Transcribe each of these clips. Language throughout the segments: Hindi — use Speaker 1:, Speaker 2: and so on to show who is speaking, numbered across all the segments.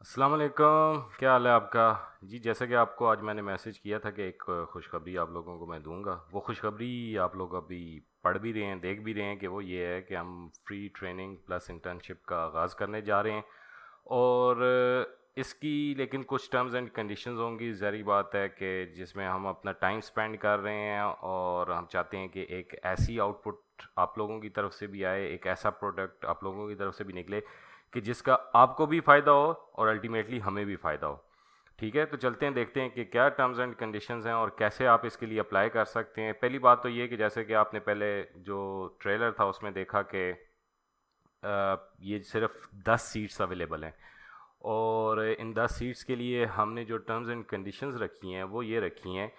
Speaker 1: अस्सलाम वालेकुम, क्या हाल है आपका? जी, जैसा कि आपको आज मैंने मैसेज किया था कि एक खुशखबरी आप लोगों को मैं दूंगा। वो खुशखबरी आप लोग अभी पढ़ भी रहे हैं, देख भी रहे हैं कि वो ये है कि हम फ्री ट्रेनिंग प्लस इंटर्नशिप का आगाज़ करने जा रहे हैं। और इसकी लेकिन कुछ टर्म्स एंड कंडीशंस होंगी। ज़ाहिर बात है कि जिसमें हम अपना टाइम स्पेंड कर रहे हैं और हम चाहते हैं कि एक ऐसी आउटपुट आप लोगों की तरफ से भी आए, एक ऐसा प्रोडक्ट आप लोगों की तरफ से भी निकले कि जिसका आपको भी फ़ायदा हो और अल्टीमेटली हमें भी फ़ायदा हो। ठीक है, तो चलते हैं, देखते हैं कि क्या टर्म्स एंड कंडीशंस हैं और कैसे आप इसके लिए अप्लाई कर सकते हैं। पहली बात तो ये कि जैसे कि आपने पहले जो ट्रेलर था उसमें देखा कि ये सिर्फ 10 सीट्स अवेलेबल हैं। और इन 10 सीट्स के लिए हमने जो टर्म्स एंड कंडीशंस रखी हैं वो ये रखी हैं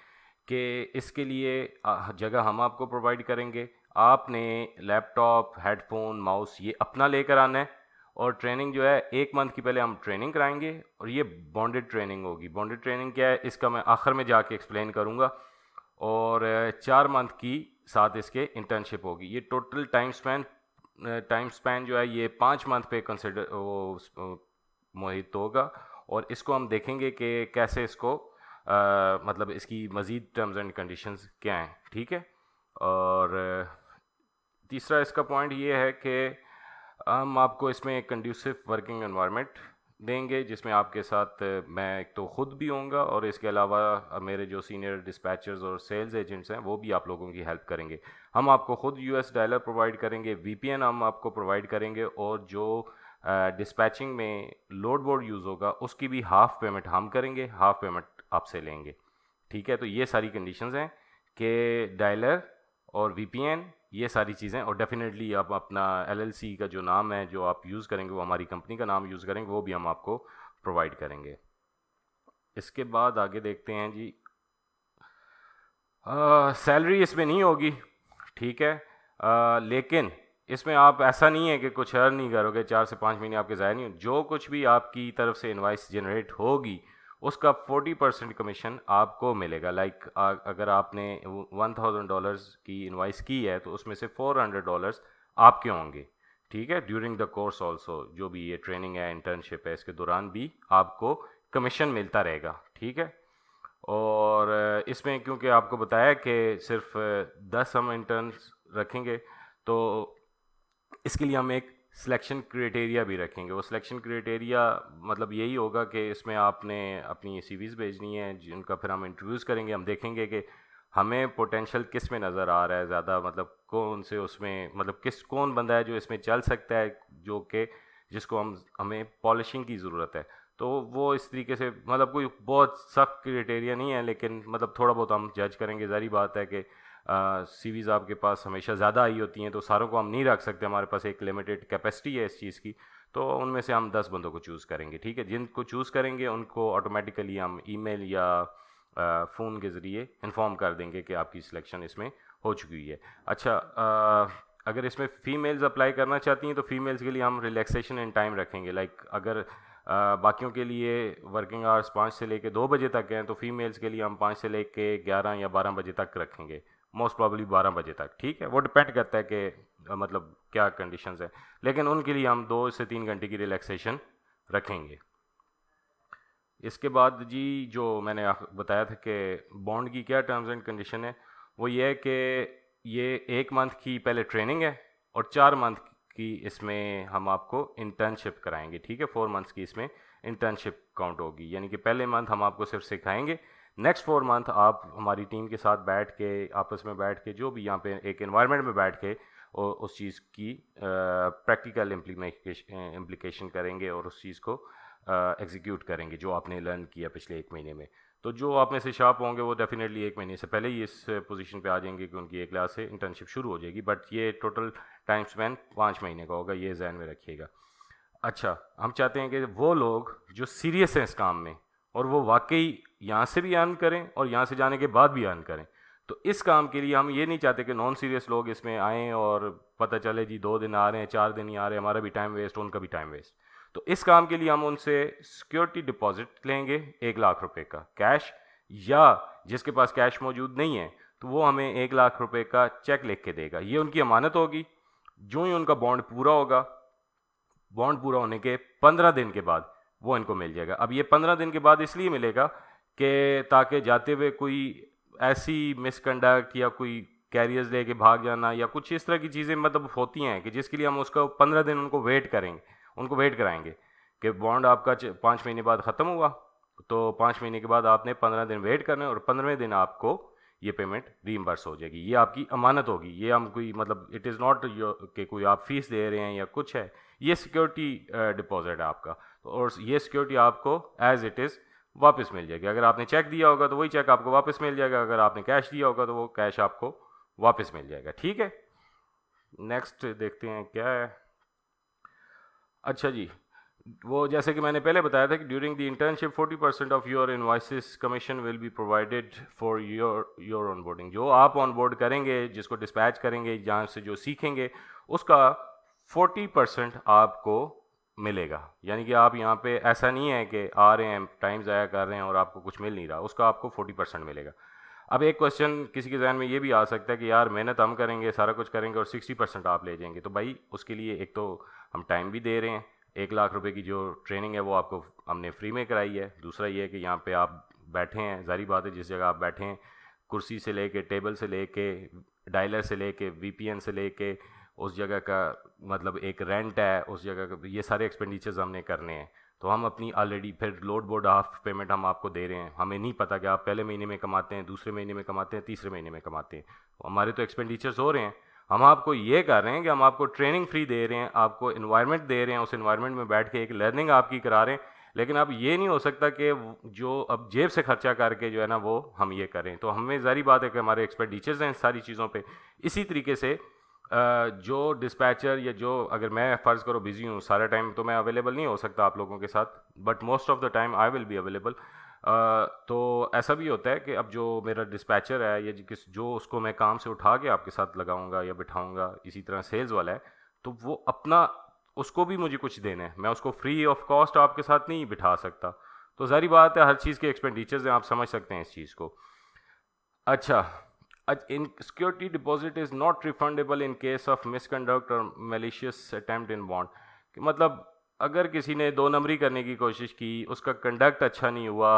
Speaker 1: कि इसके लिए जगह हम आपको प्रोवाइड करेंगे। आपने लैपटॉप, हेडफोन, माउस ये अपना लेकर आना है। और ट्रेनिंग जो है 1 मंथ की पहले हम ट्रेनिंग कराएंगे और ये बॉन्डेड ट्रेनिंग होगी। बॉन्डेड ट्रेनिंग क्या है इसका मैं आखिर में जाके एक्सप्लेन करूँगा। और 4 मंथ की साथ इसके इंटर्नशिप होगी। ये टोटल टाइम स्पैन जो है ये 5 मंथ पे कंसिडर वो मोहित होगा। और इसको हम देखेंगे कि कैसे इसको मतलब इसकी मज़ीद टर्म्स एंड कंडीशंस क्या हैं। ठीक है। और तीसरा इसका पॉइंट ये है कि हम आपको इसमें एक कंड्यूसिव वर्किंग एनवायरनमेंट देंगे जिसमें आपके साथ मैं एक तो ख़ुद भी होऊंगा और इसके अलावा मेरे जो सीनियर डिस्पैचर्स और सेल्स एजेंट्स हैं वो भी आप लोगों की हेल्प करेंगे। हम आपको ख़ुद यूएस डॉलर प्रोवाइड करेंगे, वीपीएन हम आपको प्रोवाइड करेंगे और जो डिस्पैचिंग में लोड बोर्ड यूज़ होगा उसकी भी हाफ़ पेमेंट हम करेंगे, हाफ़ पेमेंट आपसे लेंगे। ठीक है, तो ये सारी कंडीशंस हैं कि डायलर और वीपीएन ये सारी चीज़ें। और डेफिनेटली आप अपना एलएलसी का जो नाम है जो आप यूज़ करेंगे वो हमारी कंपनी का नाम यूज़ करेंगे, वो भी हम आपको प्रोवाइड करेंगे। इसके बाद आगे देखते हैं जी। सैलरी इसमें नहीं होगी। ठीक है। लेकिन इसमें आप ऐसा नहीं है कि कुछ अर्न नहीं करोगे, 4 से 5 महीने आपके ज़ाया नहीं हो। जो कुछ भी आपकी तरफ से इनवाइस जनरेट होगी उसका 40% कमीशन आपको मिलेगा। लाइक अगर आपने $1000 की इनवाइस की है तो उसमें से $400 आपके होंगे। ठीक है, ड्यूरिंग द कोर्स ऑल्सो जो भी ये ट्रेनिंग है, इंटर्नशिप है, इसके दौरान भी आपको कमीशन मिलता रहेगा। ठीक है। और इसमें क्योंकि आपको बताया कि सिर्फ 10 हम इंटर्न्स रखेंगे तो इसके लिए हम एक सिलेक्शन क्राइटेरिया भी रखेंगे। वो सिलेक्शन क्राइटेरिया मतलब यही होगा कि इसमें आपने अपनी सीवीज़ भेजनी है जिनका फिर हम इंटरव्यूज़ करेंगे। हम देखेंगे कि हमें पोटेंशियल किस में नज़र आ रहा है ज़्यादा, मतलब कौन से उसमें मतलब कौन बंदा है जो इसमें चल सकता है, जो कि जिसको हमें पॉलिशिंग की ज़रूरत है। तो वो इस तरीके से मतलब कोई बहुत सख्त क्राइटेरिया नहीं है, लेकिन मतलब थोड़ा बहुत हम जज करेंगे। ज़ाहिर बात है कि सीवीज़ आपके पास हमेशा ज़्यादा आई होती हैं तो सारों को हम नहीं रख सकते, हमारे पास एक लिमिटेड कैपेसिटी है इस चीज़ की। तो उनमें से हम 10 बंदों को चूज़ करेंगे। ठीक है, जिनको चूज़ करेंगे उनको ऑटोमेटिकली हम ईमेल या फ़ोन के ज़रिए इन्फॉर्म कर देंगे कि आपकी सिलेक्शन इसमें हो चुकी है। अच्छा, अगर इसमें फ़ीमेल्स अप्लाई करना चाहती हैं तो फ़ीमेल्स के लिए हम रिलैक्सेशन इन टाइम रखेंगे। लाइक अगर बाकियों के लिए वर्किंग आवर्स 5 से लेके 2 बजे तक हैं तो फीमेल्स के लिए हम 5 से लेके 11 या 12 बजे तक रखेंगे। मोस्ट प्रॉब्ली 12 बजे तक। ठीक है, वो डिपेंड करता है कि मतलब क्या कंडीशंस है, लेकिन उनके लिए हम 2 से 3 घंटे की रिलैक्सेशन रखेंगे। इसके बाद जी जो मैंने बताया था कि बॉन्ड की क्या टर्म्स एंड कंडीशन है, वो ये है कि ये 1 मंथ की पहले ट्रेनिंग है और 4 मंथ की इसमें हम आपको इंटर्नशिप कराएंगे। ठीक है, 4 मंथ्स की इसमें इंटर्नशिप काउंट होगी, यानी कि पहले मंथ हम आपको सिर्फ सिखाएंगे। नेक्स्ट 4 मंथ आप हमारी टीम के साथ बैठ के आपस में बैठ के जो भी यहाँ पे एक एनवायरनमेंट में बैठ के उस चीज़ की प्रैक्टिकल इम्प्लीकेशन करेंगे और उस चीज़ को एग्जीक्यूट करेंगे जो आपने लर्न किया पिछले 1 महीने में। तो जो आप में से शार्प होंगे वो डेफिनेटली 1 महीने से पहले ही इस पोजीशन पे आ जाएंगे कि उनकी 1 क्लास से इंटर्नशिप शुरू हो जाएगी। बट ये टोटल टाइम स्पेन 5 महीने का होगा, ये जहन में रखिएगा। अच्छा, हम चाहते हैं कि वो लोग जो सीरियस हैं इस काम में और वो वाकई यहाँ से भी अर्न करें और यहाँ से जाने के बाद भी अर्न करें। तो इस काम के लिए हम ये नहीं चाहते कि नॉन सीरियस लोग इसमें आएँ और पता चले जी 2 दिन आ रहे हैं, 4 दिन ही आ रहे हैं, हमारा भी टाइम वेस्ट, उनका भी टाइम वेस्ट। तो इस काम के लिए हम उनसे सिक्योरिटी डिपॉजिट लेंगे 1 लाख रुपए का कैश, या जिसके पास कैश मौजूद नहीं है तो वो हमें 1 लाख रुपए का चेक लिख के देगा। ये उनकी अमानत होगी। जो ही उनका बॉन्ड पूरा होगा, बॉन्ड पूरा होने के 15 दिन के बाद वो इनको मिल जाएगा। अब ये 15 दिन के बाद इसलिए मिलेगा कि ताकि जाते हुए कोई ऐसी मिसकंडक्ट या कोई कैरियर्स लेके भाग जाना या कुछ इस तरह की चीज़ें मतलब होती हैं कि जिसके लिए हम उसका 15 दिन उनको वेट करेंगे, उनको वेट कराएंगे कि बॉन्ड आपका 5 महीने बाद ख़त्म हुआ, तो 5 महीने के बाद आपने 15 दिन वेट करना है और 15वें दिन आपको ये पेमेंट रीइंबर्स हो जाएगी। ये आपकी अमानत होगी, ये हम कोई मतलब इट इज़ नॉट कि कोई आप फीस दे रहे हैं या कुछ है, ये सिक्योरिटी डिपॉजिट है आपका। तो और ये सिक्योरिटी आपको एज इट इज़ वापस मिल जाएगी। अगर आपने चेक दिया होगा तो वही चेक आपको वापस मिल जाएगा, अगर आपने कैश दिया होगा तो वो कैश आपको वापस मिल जाएगा। ठीक है, नेक्स्ट देखते हैं क्या है। अच्छा जी, वो जैसे कि मैंने पहले बताया था कि during the internship 40% of your invoices commission will be provided for your onboarding. जो आप ऑनबोर्ड करेंगे, जिसको डिस्पैच करेंगे, जहाँ से जो सीखेंगे, उसका 40% आपको मिलेगा। यानी कि आप यहाँ पे ऐसा नहीं है कि आ रहे हैं, टाइम ज़ाया कर रहे हैं और आपको कुछ मिल नहीं रहा, उसका आपको 40% मिलेगा। अब एक क्वेश्चन किसी के जहन में ये भी आ सकता है कि यार मेहनत हम करेंगे, सारा कुछ करेंगे और 60% आप ले जाएंगे, तो भाई उसके लिए एक तो हम टाइम भी दे रहे हैं, 1 लाख रुपए की जो ट्रेनिंग है वो आपको हमने फ्री में कराई है। दूसरा ये है कि यहाँ पे आप बैठे हैं, जारी बात है जिस जगह आप बैठे हैं, कुर्सी से लेके, टेबल से लेके, डायलर से लेके, वीपीएन से लेके, उस जगह का मतलब एक रेंट है उस जगह का, ये सारे एक्सपेंडिचर्स हमने करने हैं। तो हम अपनी ऑलरेडी फिर लोड बोर्ड हाफ पेमेंट हम आपको दे रहे हैं। हमें नहीं पता कि आप पहले महीने में कमाते हैं, दूसरे महीने में कमाते हैं, तीसरे महीने में कमाते हैं, तो हमारे तो एक्सपेंडिचर्स हो रहे हैं। हम आपको ये कर रहे हैं कि हम आपको ट्रेनिंग फ्री दे रहे हैं, आपको इन्वायरमेंट दे रहे हैं, उस इन्वायरमेंट में बैठ के एक लर्निंग आपकी करा रहे हैं। लेकिन अब ये नहीं हो सकता कि जो अब जेब से खर्चा करके जो है ना वो हम ये करें, तो हमें ज़ाहिर बात है कि हमारे एक्सपेंडिचर्स हैं सारी चीज़ों पे। इसी तरीके से जो डिस्पैचर या जो, अगर मैं फ़र्ज़ करो बिज़ी हूँ, सारा टाइम तो मैं अवेलेबल नहीं हो सकता आप लोगों के साथ, but most of the time I will be available. तो ऐसा भी होता है कि अब जो मेरा डिस्पैचर है या जो उसको मैं काम से उठा के आपके साथ लगाऊंगा या बिठाऊंगा, इसी तरह सेल्स वाला है, तो वो अपना, उसको भी मुझे कुछ देना है, मैं उसको फ्री ऑफ कॉस्ट आपके साथ नहीं बिठा सकता। तो ज़ाहिर बात है हर चीज़ के एक्सपेंडिचर्स हैं, आप समझ सकते हैं इस चीज़ को। अच्छा, इन security deposit is not refundable in case of misconduct और मैलिशियस अटेम्प्ट इन बॉन्ड। कि मतलब अगर किसी ने 2 नंबरी करने की कोशिश की, उसका कंडक्ट अच्छा नहीं हुआ,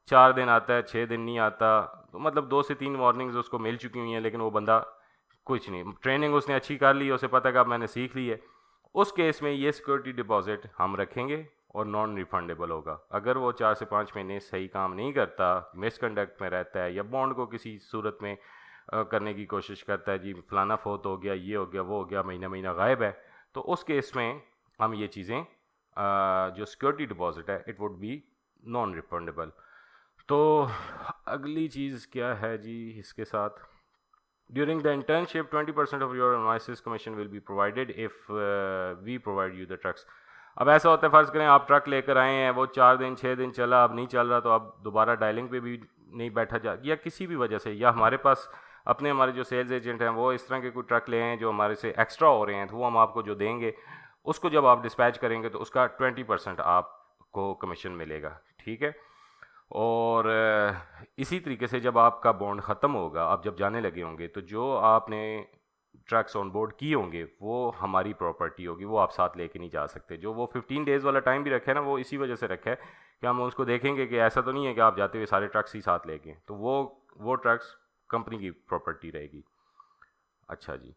Speaker 1: 4 दिन आता है, 6 दिन नहीं आता, तो मतलब 2 से 3 वार्निंग्स उसको मिल चुकी हुई हैं, लेकिन वो बंदा कुछ नहीं, ट्रेनिंग उसने अच्छी कर ली, उसे पता है कि अब मैंने सीख ली है, उस केस में ये सिक्योरिटी डिपॉजिट हम रखेंगे और नॉन रिफंडेबल होगा। अगर वो 4 से 5 महीने सही काम नहीं करता, मिसकंडक्ट में रहता है या बॉन्ड को किसी सूरत में करने की कोशिश करता है, जी फलाना फोत हो गया, ये हो गया, वो हो गया, महीना महीना गायब है, तो उस केस में हम ये चीज़ें जो सिक्योरिटी डिपॉजिट है it would be non refundable. तो अगली चीज़ क्या है जी इसके साथ, during the internship 20% of your invoices commission will be provided if we provide you the trucks. अब ऐसा होता है, फ़र्ज़ करें आप ट्रक लेकर आए हैं, वो 4 दिन 6 दिन चला, अब नहीं चल रहा, तो अब दोबारा डायलिंग पे भी नहीं बैठा जा, या किसी भी वजह से, या हमारे पास अपने हमारे जो सेल्स एजेंट हैं वो इस तरह के कोई ट्रक ले हैं जो हमारे से एक्स्ट्रा हो रहे हैं, तो वो हम आपको जो देंगे, उसको जब आप डिस्पैच करेंगे तो उसका 20% आपको कमीशन मिलेगा। ठीक है, और इसी तरीके से जब आपका बॉन्ड ख़त्म होगा, आप जब जाने लगे होंगे, तो जो आपने ट्रक्स ऑन बोर्ड किए होंगे वो हमारी प्रॉपर्टी होगी, वो आप साथ लेके नहीं जा सकते। जो वो 15 डेज़ वाला टाइम भी रखा है ना, वो इसी वजह से रखा है कि हम उसको देखेंगे कि ऐसा तो नहीं है कि आप जाते हुए सारे ट्रक्स ही साथ लेके, तो वो ट्रक्स कंपनी की प्रॉपर्टी रहेगी। अच्छा जी,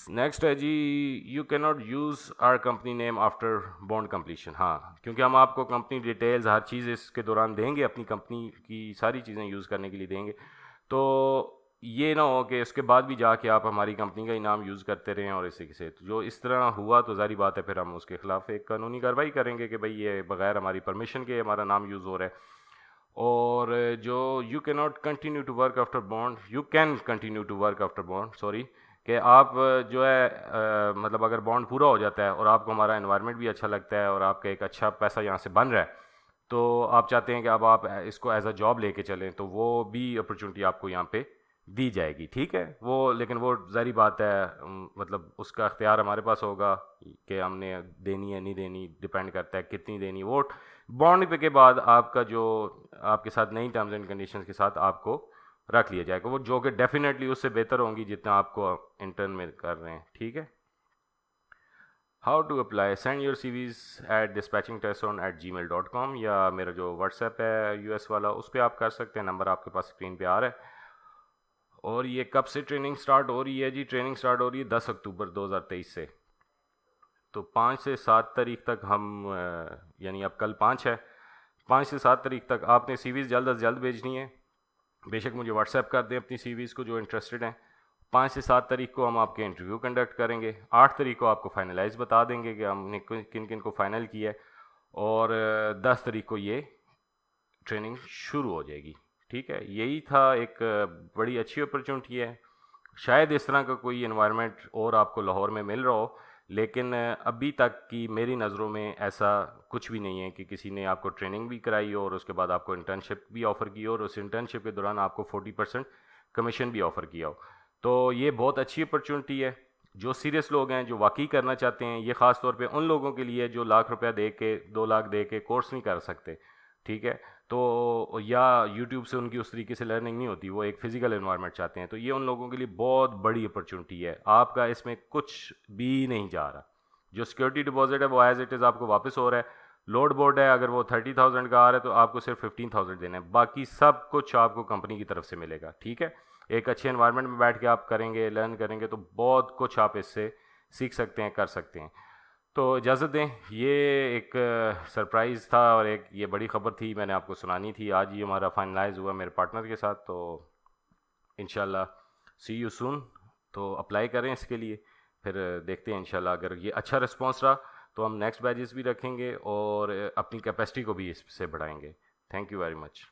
Speaker 1: नेक्स्ट है जी, you can not use our company name after bond completion. हाँ, क्योंकि हम आपको कंपनी डिटेल्स हर चीज़ इसके दौरान देंगे, अपनी कंपनी की सारी चीज़ें यूज़ करने के लिए देंगे, तो ये ना हो कि उसके बाद भी जाके आप हमारी कंपनी का ही नाम यूज़ करते रहें और इसी से, तो जो इस तरह हुआ तो ज़ाहिर बात है फिर हम उसके ख़िलाफ़ एक कानूनी कार्रवाई करेंगे कि भाई ये बग़ैर हमारी परमिशन के हमारा नाम यूज़ हो रहा है। और जो you can not continue to work after bond, you can continue to work after bond, sorry, कि आप जो है मतलब अगर बॉन्ड पूरा हो जाता है और आपको हमारा एनवायरनमेंट भी अच्छा लगता है और आपका एक अच्छा पैसा यहाँ से बन रहा है, तो आप चाहते हैं कि अब आप इसको एज अ जॉब लेके चलें, तो वो भी अपॉर्चुनिटी आपको यहाँ पे दी जाएगी। ठीक है, वो लेकिन वो ज़ाहिर बात है मतलब उसका अख्तियार हमारे पास होगा कि हमने देनी है नहीं देनी, डिपेंड करता है कितनी देनी। वो बॉन्ड पे के बाद आपका जो आपके साथ नई टर्म्स एंड कंडीशंस के साथ आपको रख लिया जाएगा, वो जो कि डेफिनेटली उससे बेहतर होंगी जितना आपको इंटर्न में कर रहे हैं। ठीक है, how to apply, send your CVs at dispatchingteston@gmail.com, या मेरा जो व्हाट्सएप है US वाला उस पर आप कर सकते हैं, नंबर आपके पास स्क्रीन पे आ रहा है। और ये कब से ट्रेनिंग स्टार्ट हो रही है जी? ट्रेनिंग स्टार्ट हो रही है 10 अक्टूबर 2023 से। तो 5 से 7 तारीख तक हम यानी अब कल 5 है, 5 से 7 तारीख तक आपने CVs जल्द अज जल्द भेजनी है। बेशक मुझे व्हाट्सएप कर दें अपनी CVs को जो इंटरेस्टेड हैं। 5 से 7 तारीख को हम आपके इंटरव्यू कंडक्ट करेंगे। 8 तारीख को आपको फाइनलाइज बता देंगे कि हमने किन किन को फ़ाइनल किया है। और 10 तारीख को ये ट्रेनिंग शुरू हो जाएगी। ठीक है, यही था। एक बड़ी अच्छी अपॉर्चुनिटी है। शायद इस तरह का कोई इन्वायरमेंट और आपको लाहौर में मिल रहा हो, लेकिन अभी तक की मेरी नज़रों में ऐसा कुछ भी नहीं है कि किसी ने आपको ट्रेनिंग भी कराई हो और उसके बाद आपको इंटर्नशिप भी ऑफ़र की हो और उस इंटर्नशिप के दौरान आपको 40% कमीशन भी ऑफ़र किया हो। तो ये बहुत अच्छी अपॉर्चुनिटी है। जो सीरियस लोग हैं, जो वाकई करना चाहते हैं, ये ख़ास तौर पे उन लोगों के लिए जो लाख रुपया दे के 2 लाख दे के कोर्स नहीं कर सकते। ठीक है, तो या यूट्यूब से उनकी उस तरीके से लर्निंग नहीं होती, वो एक फ़िज़िकल एनवायरनमेंट चाहते हैं। तो ये उन लोगों के लिए बहुत बड़ी अपॉर्चुनिटी है। आपका इसमें कुछ भी नहीं जा रहा। जो सिक्योरिटी डिपॉजिट है वो एज इट इज़ आपको वापस हो रहा है। लोड बोर्ड है, अगर वो 30,000 का आ रहा है तो आपको सिर्फ 15,000 देना है, बाकी सब कुछ आपको कंपनी की तरफ से मिलेगा। ठीक है, एक अच्छे एनवायरनमेंट में बैठ के आप करेंगे, लर्न करेंगे, तो बहुत कुछ आप इससे सीख सकते हैं, कर सकते हैं। तो इजाज़त दें, ये एक सरप्राइज़ था और एक ये बड़ी ख़बर थी, मैंने आपको सुनानी थी। आज ही हमारा फाइनलाइज़ हुआ मेरे पार्टनर के साथ, तो इंशाल्लाह सी यू सून। तो अप्लाई करें इसके लिए, फिर देखते हैं इंशाल्लाह। अगर ये अच्छा रिस्पॉन्स रहा तो हम नेक्स्ट बैचेस भी रखेंगे और अपनी कैपेसिटी को भी इससे बढ़ाएंगे। Thank you very much.